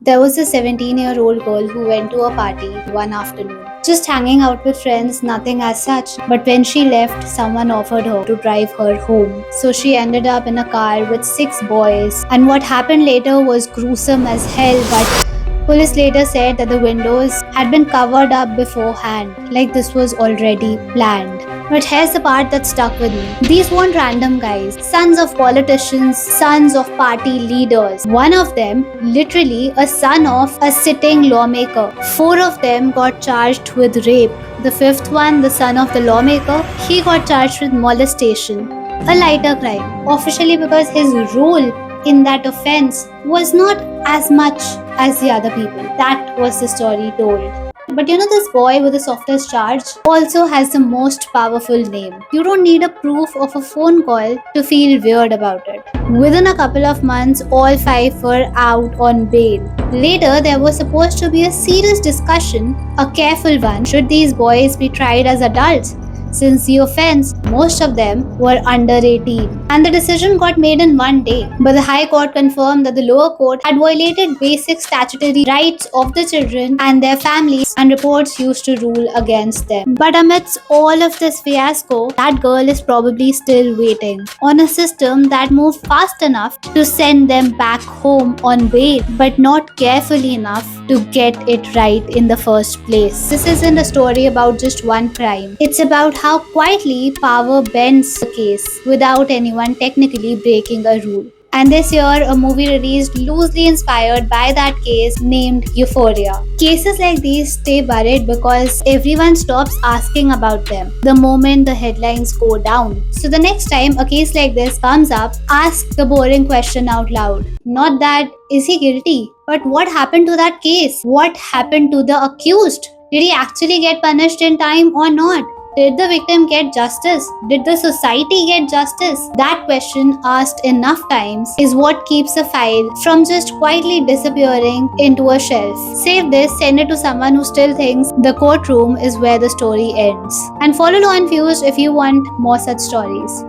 There was a 17-year-old girl who went to a party one afternoon, just hanging out with friends, nothing as such. But when she left, someone offered her to drive her home. So she ended up in a car with 6 boys. And what happened later was gruesome as hell, but police later said that the windows had been covered up beforehand, like this was already planned. But here's the part that stuck with me. These weren't random guys, sons of politicians, sons of party leaders. One of them, literally a son of a sitting lawmaker. 4 of them got charged with rape. The 5th one, the son of the lawmaker, he got charged with molestation, a lighter crime, officially because his role in that offense was not as much as the other people. That was the story told. But this boy with the softest charge also has the most powerful name. You don't need a proof of a phone call to feel weird about it. Within a couple of months, all 5 were out on bail. Later, there was supposed to be a serious discussion, a careful one, should these boys be tried as adults, since the offense, most of them were under 18. And the decision got made in one day. But the High Court confirmed that the lower court had violated basic statutory rights of the children and their families, and reports used to rule against them. But amidst all of this fiasco, that girl is probably still waiting on a system that moved fast enough to send them back home on bail, but not carefully enough to get it right in the first place. This isn't a story about just one crime. It's about how quietly power bends the case without anyone technically breaking a rule. And this year, a movie released loosely inspired by that case named Euphoria. Cases like these stay buried because everyone stops asking about them the moment the headlines go down. So the next time a case like this comes up, ask the boring question out loud. Not that, is he guilty? But what happened to that case? What happened to the accused? Did he actually get punished in time or not? Did the victim get justice? Did the society get justice? That question, asked enough times, is what keeps a file from just quietly disappearing into a shelf. Save this, send it to someone who still thinks the courtroom is where the story ends. And follow Law Infused if you want more such stories.